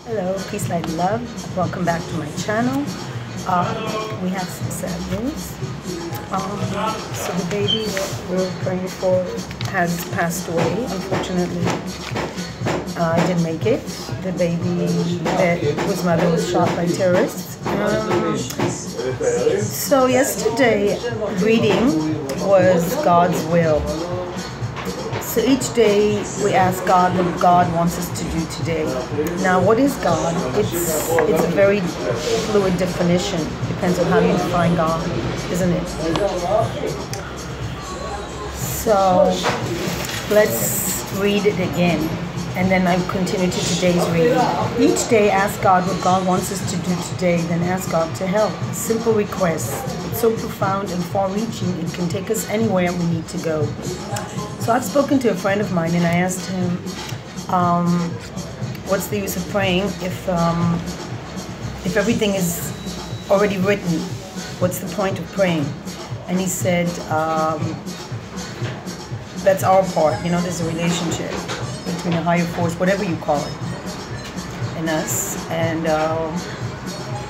Hello, peace, light, and love. Welcome back to my channel. We have some sad news. So the baby that we're praying for has passed away. Unfortunately, I didn't make it. The baby whose mother was shot by terrorists. So yesterday, reading was God's will. So each day we ask God what God wants us to do today. Now, what is God? It's a very fluid definition. Depends on how you define God, isn't it? So let's read it again, and then I continue to today's reading. Each day ask God what God wants us to do today, then ask God to help. Simple request. It's so profound and far-reaching, it can take us anywhere we need to go. So I've spoken to a friend of mine and I asked him, what's the use of praying if everything is already written? What's the point of praying? And he said, that's our part. You know, there's a relationship between a higher force, whatever you call it, and us. And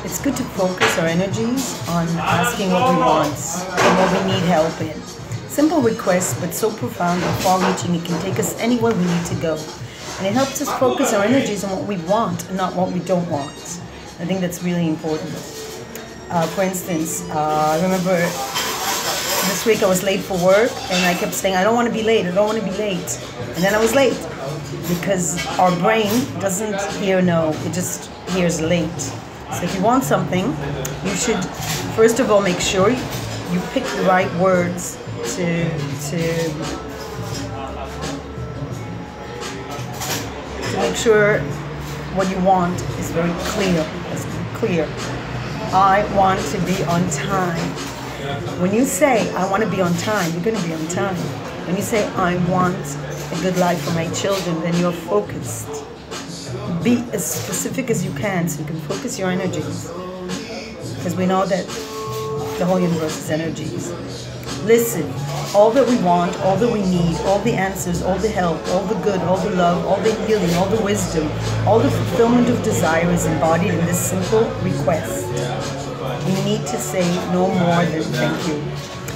it's good to focus our energies on asking what we want and what we need help in. Simple request, but so profound and far-reaching, it can take us anywhere we need to go. And it helps us focus our energies on what we want and not what we don't want. I think that's really important. For instance, I remember this week I was late for work, and I kept saying, I don't want to be late, I don't want to be late. And then I was late, because our brain doesn't hear no, it just hears late. So if you want something, you should, first of all, make sure you pick the right words to make sure what you want is very clear. I want to be on time. When you say, I want to be on time, you're going to be on time. When you say, I want a good life for my children, then you're focused. Be as specific as you can so you can focus your energies. Because we know that the whole universe is energies. Listen, all that we want, all that we need, all the answers, all the help, all the good, all the love, all the healing, all the wisdom, all the fulfillment of desire is embodied in this simple request. We need to say no more than thank you.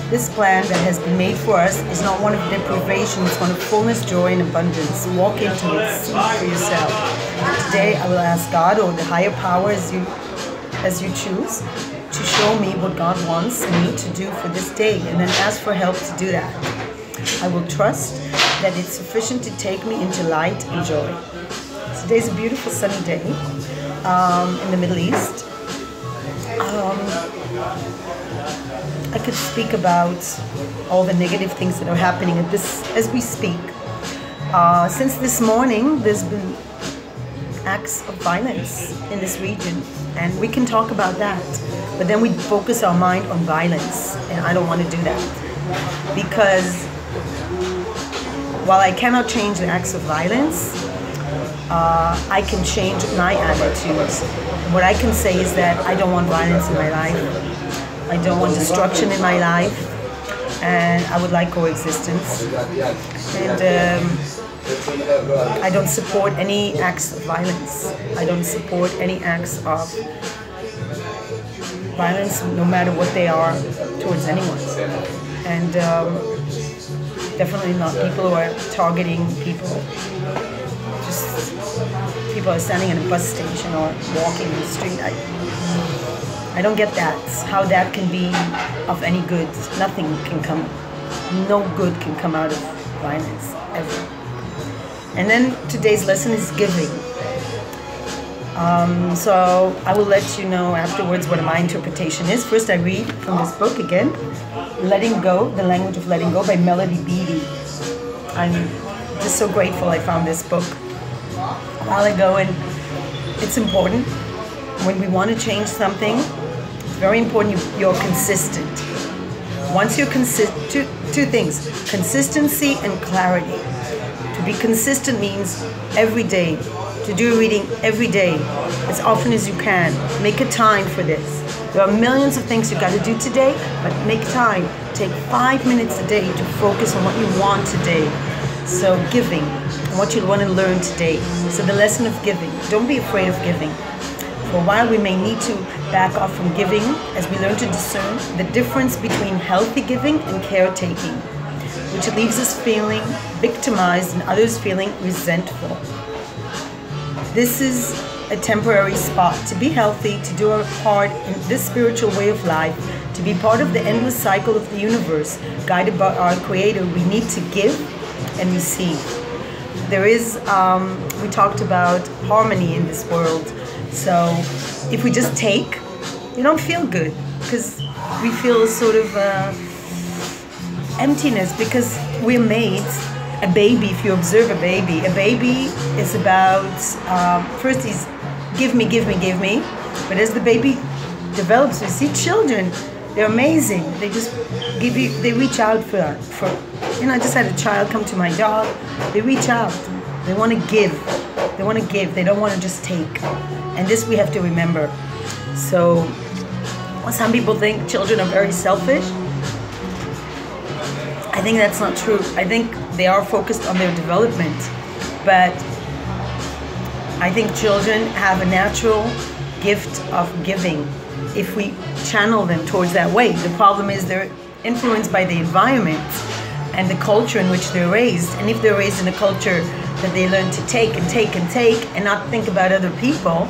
This plan that has been made for us is not one of deprivation, it's one of fullness, joy, and abundance. Walk into it, see for yourself. Today I will ask God or the higher power as you choose, to show me what God wants me to do for this day, and then ask for help to do that. I will trust that it's sufficient to take me into light and joy. Today's a beautiful sunny day in the Middle East. I could speak about all the negative things that are happening as we speak. Since this morning, there's been acts of violence in this region, and we can talk about that, but then we focus our mind on violence, and I don't want to do that, because while I cannot change the acts of violence, I can change my attitudes. What I can say is that I don't want violence in my life, I don't want destruction in my life, and I would like coexistence, and I don't support any acts of violence. I don't support any acts of violence, no matter what they are, towards anyone. And definitely not people who are targeting people. Just people are standing in a bus station or walking in the street. I don't get that. How that can be of any good. Nothing can come, no good can come out of violence, ever. And then today's lesson is giving. So I will let you know afterwards what my interpretation is. First I read from this book again, Letting Go, The Language of Letting Go by Melody Beattie. I'm just so grateful I found this book a while ago, and it's important. When we want to change something, it's very important you're consistent. Once you're consistent, two things, consistency and clarity. To be consistent means every day, to do a reading every day, as often as you can. Make a time for this. There are millions of things you got to do today, but make time. Take 5 minutes a day to focus on what you want today. So giving. and what you want to learn today. So the lesson of giving. Don't be afraid of giving. For a while we may need to back off from giving as we learn to discern the difference between healthy giving and caretaking, which leaves us feeling victimized and others feeling resentful. This is a temporary spot. To be healthy, to do our part in this spiritual way of life, to be part of the endless cycle of the universe, guided by our Creator, we need to give and receive. There is, we talked about harmony in this world. So if we just take, we don't feel good because we feel sort of emptiness because we're made. A baby, if you observe a baby is about, first he's give me. But as the baby develops, we see children, they're amazing. They just give you, they reach out for, I just had a child come to my dog. They reach out. They want to give. They don't want to just take. And this we have to remember. So some people think children are very selfish. I think that's not true. I think they are focused on their development. But I think children have a natural gift of giving if we channel them towards that way. The problem is they're influenced by the environment and the culture in which they're raised. And if they're raised in a culture that they learn to take and not think about other people,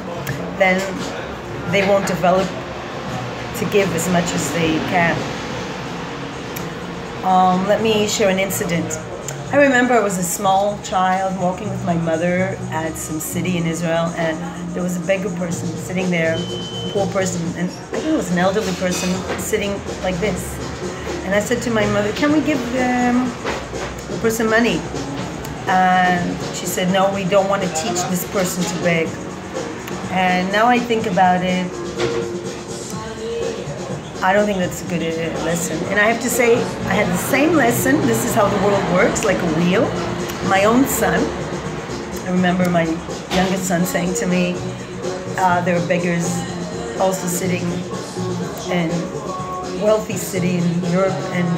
then they won't develop to give as much as they can. Let me share an incident. I remember I was a small child walking with my mother at some city in Israel, and there was a beggar person sitting there, a poor person, and I think it was an elderly person sitting like this. And I said to my mother, can we give the person money? And she said, no, we don't want to teach this person to beg. And now I think about it, I don't think that's a good lesson. And I have to say, I had the same lesson. This is how the world works, like a wheel. My own son, I remember my youngest son saying to me, there are beggars also sitting in a wealthy city in Europe, and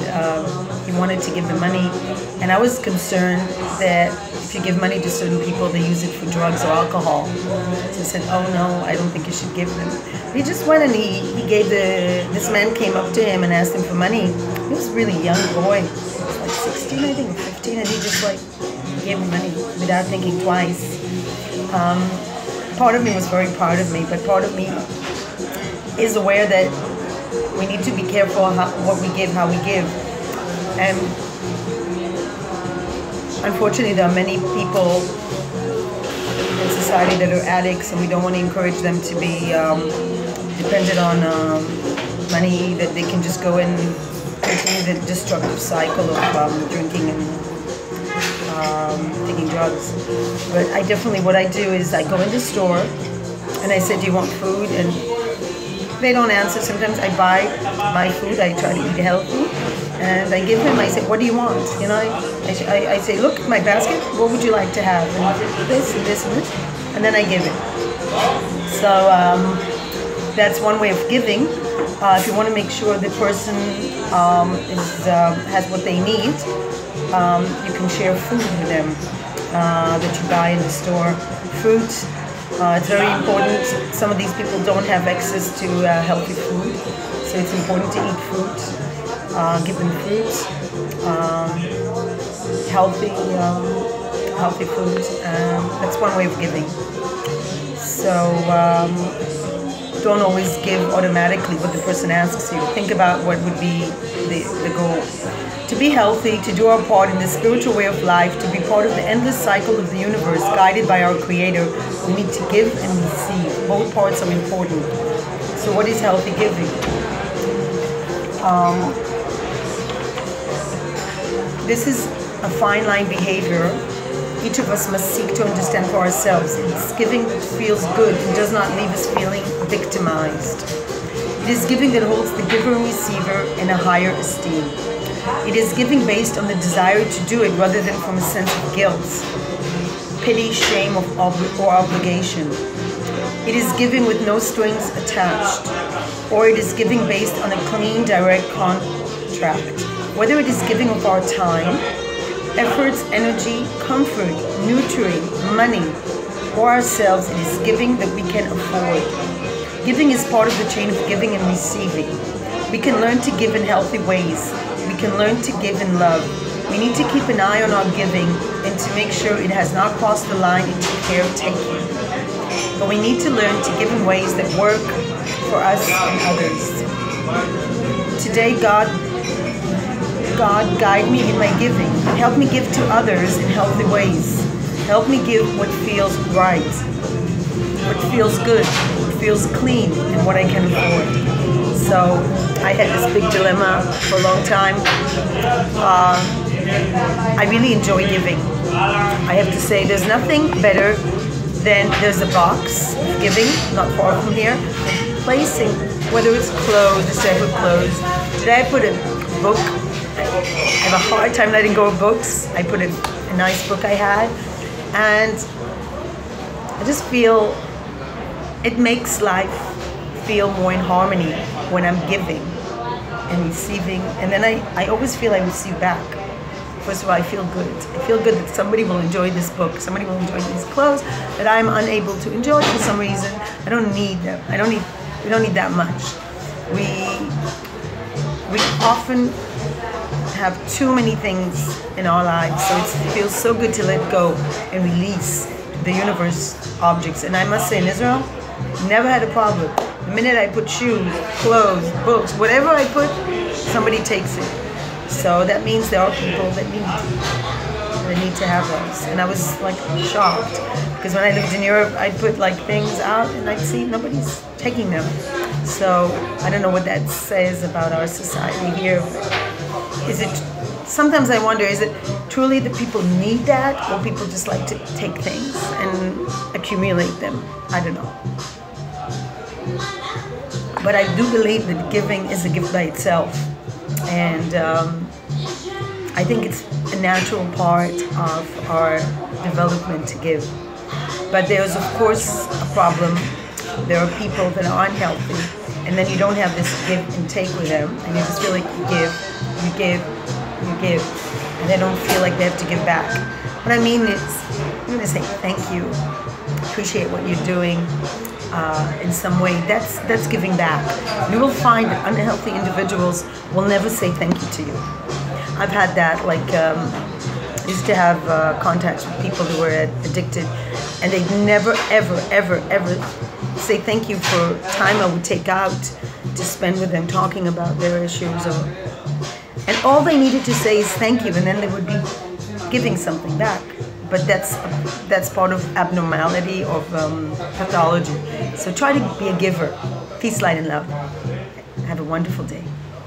he wanted to give them money. And I was concerned that if you give money to certain people, they use it for drugs or alcohol. So I said, oh no, I don't think you should give them. He just went and he gave this man came up to him and asked him for money. He was a really young boy. He was like 16, I think, 15, and he just gave him money without thinking twice. Part of me was very proud of me, but part of me is aware that we need to be careful what we give, how we give. And unfortunately, there are many people in society that are addicts, and we don't want to encourage them to be dependent on money, that they can just go and continue the destructive cycle of drinking and taking drugs. But what I do is I go in the store and I say, do you want food? And they don't answer. Sometimes I buy food, I try to eat healthy, and I give him, I say, what do you want? I say, look at my basket, what would you like to have? And this and this and this, and then I give it. So that's one way of giving. If you want to make sure the person has what they need, you can share food with them that you buy in the store. Fruit, it's very important. Some of these people don't have access to healthy food, so it's important to eat fruit. Give them fruits, healthy food. That's one way of giving. So don't always give automatically what the person asks you. Think about what would be the goal. To be healthy, to do our part in the spiritual way of life, to be part of the endless cycle of the universe, guided by our Creator, we need to give and receive. Both parts are important. So what is healthy giving? This is a fine line behavior. Each of us must seek to understand for ourselves. It's giving that feels good and does not leave us feeling victimized. It is giving that holds the giver and receiver in a higher esteem. It is giving based on the desire to do it rather than from a sense of guilt, pity, shame, or obligation. It is giving with no strings attached, or it is giving based on a clean, direct contract. Whether it is giving of our time, efforts, energy, comfort, nurturing, money, or ourselves, it is giving that we can afford. Giving is part of the chain of giving and receiving. We can learn to give in healthy ways. We can learn to give in love. We need to keep an eye on our giving and to make sure it has not crossed the line into caretaking. But we need to learn to give in ways that work for us and others. Today, God guide me in my giving. Help me give to others in healthy ways. Help me give what feels right, what feels good, what feels clean, and what I can afford. So I had this big dilemma for a long time. I really enjoy giving. I have to say there's nothing better than there's a box of giving, not far from here, placing, whether it's clothes, a set of clothes. Today I put a book. I have a hard time letting go of books. I put a nice book I had, and I just feel it makes life feel more in harmony when I'm giving and receiving. And then I always feel I receive back. First of all, I feel good. I feel good that somebody will enjoy this book, somebody will enjoy these clothes that I'm unable to enjoy for some reason. I don't need them. We don't need that much. We often have too many things in our lives, so it feels so good to let go and release the universe objects. And I must say, in Israel, never had a problem. The minute I put shoes, clothes, books, whatever I put, somebody takes it. So that means there are people that need to have those. And I was like shocked, because when I lived in Europe, I'd put like things out and I'd see nobody's taking them. So I don't know what that says about our society here. Is it, sometimes I wonder, is it truly that people need that, or people just like to take things and accumulate them? I don't know. But I do believe that giving is a gift by itself. And I think it's a natural part of our development to give. But there's, of course, a problem. There are people that are unhealthy, and then you don't have this give and take with them, and you just feel like you give, and they don't feel like they have to give back. What I mean is, I'm going to say thank you, appreciate what you're doing in some way. That's giving back. You will find that unhealthy individuals will never say thank you to you. I've had that, like, I used to have contacts with people who were addicted, and they'd never, ever, ever, ever say thank you for time I would take out to spend with them talking about their issues. And all they needed to say is thank you, and then they would be giving something back. But that's part of abnormality, of pathology. So try to be a giver. Peace, light, and love. Have a wonderful day.